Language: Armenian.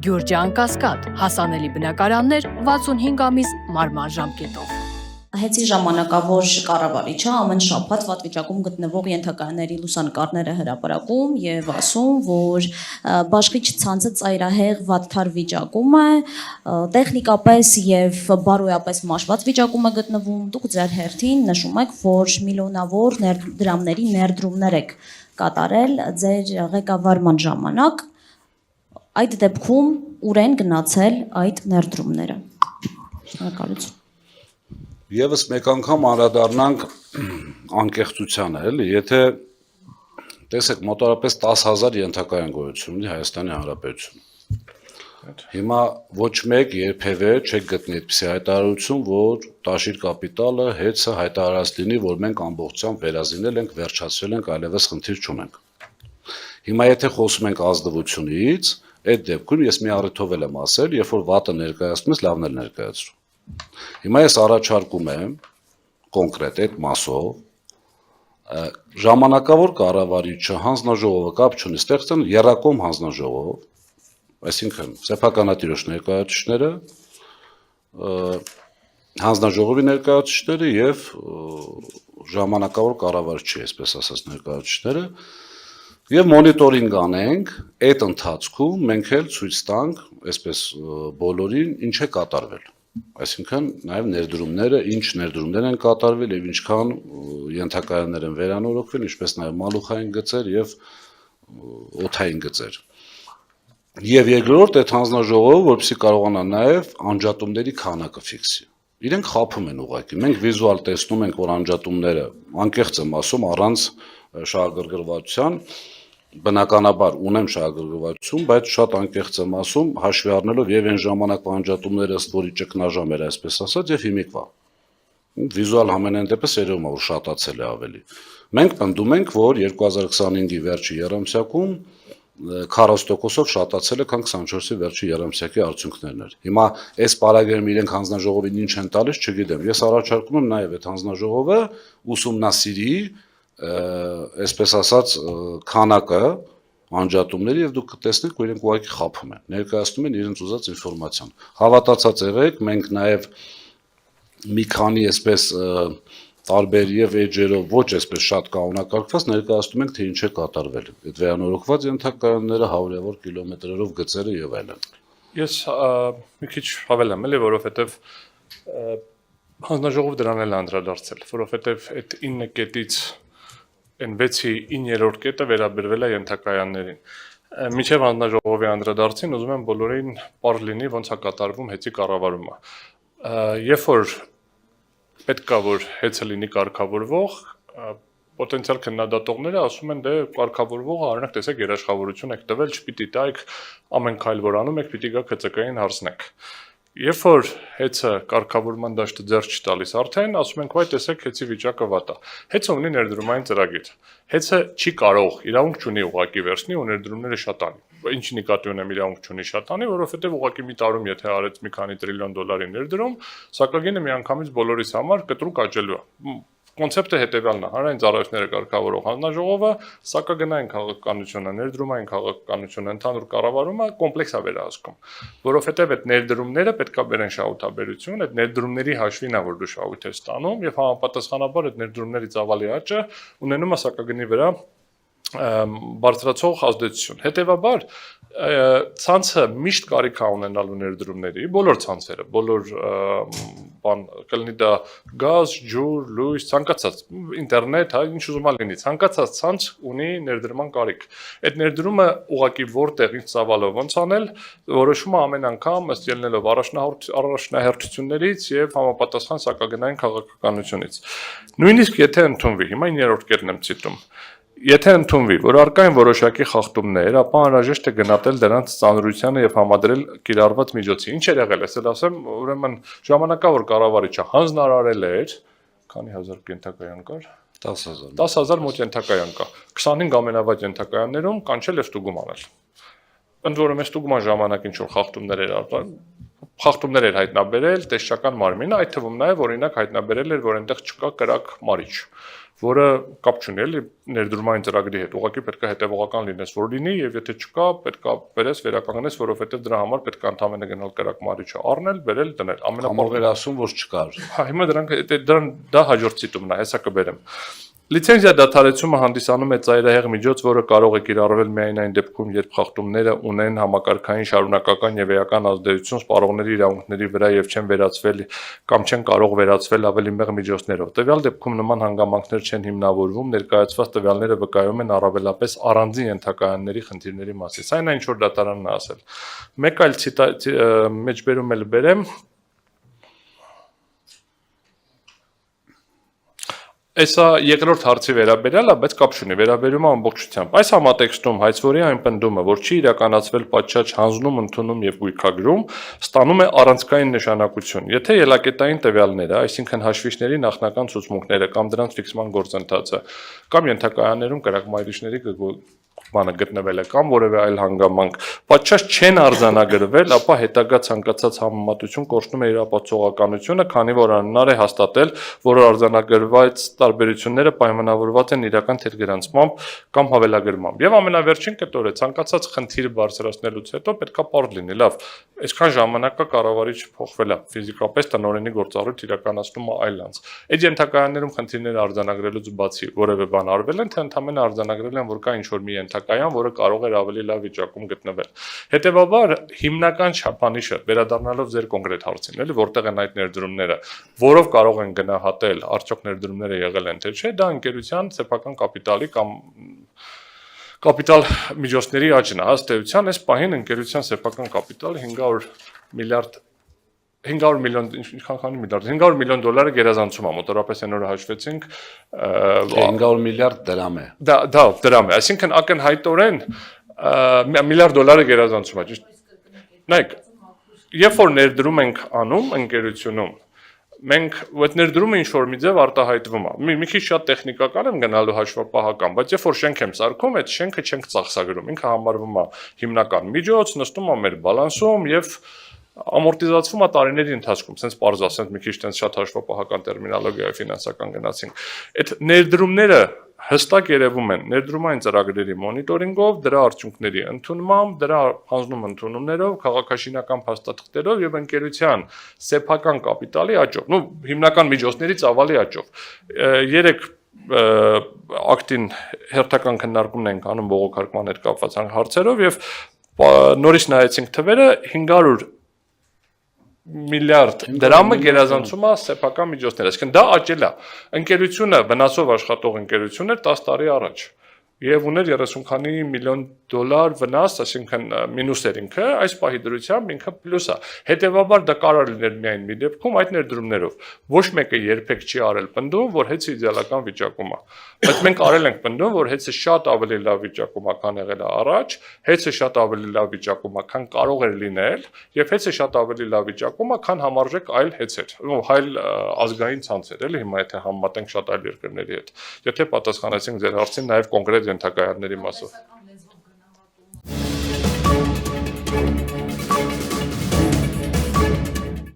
Գյուրջան Կասկադ, հասանելի բնակարաններ 65 ամիս մարման ժամկետով։ Հեցի ժամանակավոր կառավարիչը ամեն շաբաթ վատվիճակում գտնվող ենթակայանների լուսանկարները հրապարակում եւ ասում, որ բաշխիչ ցանցը ծայրահեղ վատթար վիճակում է, տեխնիկապես եւ բարոյապես մաշված վիճակում է գտնվում։ Դուք ձեր հերթին նշում եք, որ միլիոնավոր դրամների ներդրումներ եք կատարել ձեր ղեկավարման ժամանակ։ Այդ դեպքում ուր են գնացել այդ ներդրումները։ Շնորհակալություն։ Եվս մեկ անգամ անդրադառնանք անկեղծությանը, էլի, եթե տեսեք մոտավորապես 10,000 ենթակայան գոյություն ունի Հայաստանի Հանրապետությունում։ Հիմա ոչ մեկ երբևէ չեք գտնի այդպիսի հայտարարություն, որ Տաշիր կապիտալը հեծը հայտարարած լինի, որ մենք ամբողջությամբ վերազինել ենք, վերջացրել ենք, այլևս խնդիր չունենք։ Հիմա եթե խոսում ենք ազնվությունից, այդ դեպքում ես մի առիթով եմ ասել, երբ որ վատը ներկայացնում ես, լավն էլ ներկայացրու։ Հիմա ես առաջարկում եմ կոնկրետ այդ մասով ժամանակավոր կառավարիչը հանձնաժողովը կապ չունի, ստեղծեն եռակողմ հանձնաժողով, այսինքն սեփականատիրոջ ներկայացուցիչները, հանձնաժողովի ներկայացուցիչները եւ ժամանակավոր կառավարիչի, այսպես ասած, ներկայացուցիչները եւ մոնիտորինգ անենք այդ ընթացքում մենք էլ ցույց տանք, այսպես բոլորին ինչ է կատարվել։ Այսինքն նաև ներդրումները, ինչ ներդրումներ են կատարվել եւ ինչքան ենթակայաններ են վերանորոգվել, ինչպես նաև մալուխային գծեր եւ օդային գծեր։ Եվ երկրորդ այդ հանձնաժողովը, որպեսզի կարողանա նաև անջատումների քանակը ֆիքսի։ Իրենք խափում են ուղղակի։ Մենք վիզուալ տեսնում ենք, որ անջատումները, անկեղծ եմ ասում, առանց շահագրգռվածության, բնականաբար ունեմ շահագրգռվածություն, բայց շատ անկեղծ եմ ասում, հաշվի առնելով եւ այն ժամանակվա անջատումները, ըստ որի ճգնաժամ էր, այսպես ասած, եւ հիմիկվա։ Վիզուալ համենայն դեպս երևում է, որ շատացել է ավելի։ Մենք պնդում ենք, որ 2025-ի վերջի երամսյակում 40%-ով շատացել է, քան 24-ի վերջի երամսյակի արդյունքներն էր։ Հիմա այս պարագայում իրենք հանձնաժողովին ինչ են տալիս, չգիտեմ։ Ես առաջարկում եմ նաեւ այդ հանձնաժողովը ուսումնասիրի, այսպես ասած, քանակը անջատումների եւ դուք կտեսնեք, որ իրենք ուղղակի խափում են, ներկայացնում են իրենց ուզած ինֆորմացիան։ Հավատացած եղեք, մենք նաեւ մի քանի այսպես տարբեր եւ էջերով ոչ այսպես շատ կանոնակարգված ներկայացնում ենք, թե ինչ է կատարվել։ Այդ վերանորոգված ենթակայանները, հարյուրավոր կիլոմետրերով գծերը եւ այլն։ Ես մի քիչ հավելեմ, էլի, որովհետեւ հանձնաժողով դրան էլ անդրադարձել, որովհետեւ այդ 9 կետից այն 6-ի 9-րդ կետը վերաբերվել է ենթակայաններին։ Միջև հանձնաժողովի անդրադարձին ուզում եմ բոլորին պարզ լինի ոնց է կատարվում հեծի կառավարումը։ Երբ որ պետք է որ հեծը լինի կարգավորվող, պոտենցիալ քննադատողները ասում են դե կարգավորվողը օրինակ տեսեք երաշխավորություն եք տվել, չպիտի տայք ամեն քայլ որ անում եք, պիտի գաք ՀՑԿ-ին հարցնեք։ Երբ որ հեծը կարգավորման դաշտը ձեռք չտալիս արդեն, ասում ենք վայ տեսեք հեծի վիճակը վատ է։ Հեծը ունի ներդրումային ծրագիր։ Հեծը չի կարող, իրավունք չունի ուղղակի վերցնի ու ներդրումները շատ անի։ Ինչի նկատի ունեմ իրավունք չունի շատ անի, որովհետև ուղղակի մի տարում եթե արեց մի քանի տրիլիոն դոլարի ներդրում, սակագինը միանգամից բոլորիս համար կտրուկ աճելու է։ Կոնցեպտը հետևյալն է, հանրային ծառայությունները կարգավորող հանձնաժողովը, սակագնային քաղաքականությունը, ներդրումային քաղաքականությունը, ընդհանուր կառավարումը կոմպլեքս է վերահսկում, որովհետև այդ ներդրումները պետք է բերեն շահութաբերություն, այդ ներդրումների հաշվին է որ դու շահույթ ես ստանում եւ համապատասխանաբար այդ ներդրումների ծավալի աճը ունենում է սակագնի վրա բարձրացող ազդեցություն։ Հետևաբար ցանցը միշտ կարիք է ունենալու ներդրումների, բոլոր ցանցերը, բոլոր բան կլինի դա գազ, ջուր, լույս, ցանկացած ինտերնետ, հա, ինչ ուզում լինի, ցանկացած ցանց ունի ներդրման կարիք։ Այդ ներդրումը ուղղակի որտեղ ինչ ծավալով ոնց անել, որոշումը ամեն անգամ ըստ ելնելով առաջնահերթություններից եւ համապատասխան սակագնային քաղաքականությունից։ Նույնիսկ եթե ընդունվի, հիմա 9-րդ կետն եմ ցիտում։ Եթե ընդունվի, որ առկա են որոշակի խախտումներ, ապա անհրաժեշտ է գնահատել դրանց ծանրությանը եւ համադրել կիրառված միջոցի։ Ինչ էր եղել, ասել ասեմ, ուրեմն ժամանակավոր կառավարիչը հանձնարարել էր, քանի հազար ենթակայան կար, 10,000 մոտ ենթակայան կա։ 25 ամենավատ ենթակայաններում կանչել է ստուգում անել։ Ընդ որում ստուգման ժամանակ ինչ որ խախտումներ էր հայտնաբերել տեսչական մարմինը, այդ թվում նաեւ օրինակ հայտնաբերել էր, որ այնտեղ չկա կրակ մարիչ, որը կապ չունի էլի ներդրումային ծրագրի հետ, ուղղակի պետք է հետևողական լինես, որ լինի, եւ եթե չկա, պետք է բերես վերականգնես, որովհետեւ դրա համար պետք է ընդհանրապես գնալ կրակմարիչը առնել, բերել, դնել։ Ամենապարզը ասում, որ չկար։ Հա, հիմա դա հաջորդ ցիտումն է, հեսա կբերեմ։ Լիցենզիա դադարեցումը հանդիսանում է ծայրահեղ միջոց, որը կարող է կիրառվել միայն այն դեպքում, երբ խախտումները ունեն համակարգային շարունակական եւ էական ազդեցություն սպառողների իրավունքների վրա եւ չեն վերացվել կամ չեն կարող վերացվել ավելի մեծ միջոցներով։ Տվյալ դեպքում նման հանգամանքներ չեն հիմնավորվում, ներկայացված տվյալները վկայում են առավելապես առանձին ենթակայանների խնդիրների մասին։ Այն ինչ որ դատարանն է ասել։ Մեկ այլ մեջբերում էլ բերեմ։ Այսա երկրորդ հարցի վերաբերյալ է, բայց կապ չունի, վերաբերում է ամբողջությամբ։ Այս համատեքստում հայցվորի այն պնդումը, որ չի իրականացվել պատշաճ հանձնում, ընդունում եւ գույքագրում, ստանում է առանցքային նշանակություն։ Եթե ելակետային տվյալները, այսինքն հաշվիչների նախնական ցուցմունքները կամ դրանց ֆիքսման գործընթացը կամ ենթակայաններում կրակմայրիչների բանը գտնվել է կամ որևէ այլ հանգամանք, պատշաճ չեն արձանագրվել, ապա հետագա ցանկացած համեմատություն կորցնում է իր ապացուցողականությունը, քանի որ անհնար է հաստատել, որ արձանագրված տարբերությունները պայմանավորված են իրական թերգրանցմամբ կամ հավելագրմամբ։ Եվ ամենավերջին կետորը ցանկացած խնդիր բարձրացնելուց հետո պետքա պարզ լինի, լավ, այսքան ժամանակա կառավարիչ փոխվել է, ֆիզիկապես տնօրենի գործառույթ իրականացնում է այլ անձ։ Այդ ենթակայաններում խնդիրները արձանագրելուց բացի որևէ բան արվել են, թե ընդհանրապես արձանագրել են, որ կա ինչ-որ մի ենթակայան, որը կարող էր ավելի լավ վիճակում գտնվել։ Հետևաբար հիմնական չափանիշը, վերադառնալով ձեր կոնկրետ հարցին, էլի որտեղ են այդ ներդրումները, որով կարող են գնահատել, արդյոք ներդրումները եղել են թե չէ, դա ընկերության սեփական կապիտալի կամ կապիտալ միջոցների աճն է։ Ըստ էության, այս պահին ընկերության սեփական կապիտալը 500 միլիոն դոլարը գերազանցում է, մոտավորապես այն օրը հաշվեցինք 500 միլիարդ դրամ է։ Դա դրամ է, այսինքն ակնհայտորեն միլիարդ դոլարը գերազանցում է, ճիշտ։ Նայեք, երբ որ ներդրում ենք անում ընկերությունում, մենք այդ ներդրումը ինչ-որ մի ձև արտահայտվում է։ Մի քիչ շատ տեխնիկական եմ գնալու հաշվապահական, բայց երբ որ շենք եմ սարքում, այդ շենքը չենք ծախսագրում, ինքը համարվում է հիմնական միջոց, նստում է մեր բալանսում եւ ամորտիզացվում է տարիների ընթացքում, sense պարզ ասենք մի քիչ տենց շատ հաշվապահական տերմինոլոգիայով ֆինանսական գնացինք։ Այդ ներդրումները հստակ երևում են ներդրումային ծրագրերի մոնիտորինգով, դրա արդյունքների ընդունմամբ, դրա հանձնում ընդունումներով, քաղաքաշինական փաստաթղթերով եւ ընկերության սեփական կապիտալի աճով, հիմնական միջոցների ծավալի աճով։ Երեք ակտին հերթական քննարկումն ենք անում բողոքարկման հետ կապված հարցերով եւ նորից նայեցինք թվերը 500 միլիարդ դրամը գերազանցում է սեփական միջոցներ, այսինքն դա աճել է։ Ընկերությունը վնասով աշխատող ընկերություն էր 10 տարի առաջ եւ ուներ 30 քանի միլիոն դոլար վնաս, այսինքն մինուս էր ինքը, այս պահի դրությամբ ինքը պլյուս է։ Հետևաբար դա կարող լիներ միայն մի դեպքում այդ ներդրումներով։ Ոչ մեկը երբեք չի արել պնդում, որ հեծը իդեալական վիճակում է։ Բայց մենք արել ենք պնդում, որ հեծը շատ ավելի լավ վիճակում է, քան եղել է առաջ, հեծը շատ ավելի լավ վիճակում է, քան կարող էր լինել, եւ հեծը շատ ավելի լավ վիճակում է, քան համարժեք այլ հեծեր, այլ ազգային ցանցեր, էլի հիմա եթե համեմատենք շատ այլ երկրների հետ։ Եթե պատասխանեցինք ձեր հարցին նաեւ կոնկրետ ենթակայանների մասով։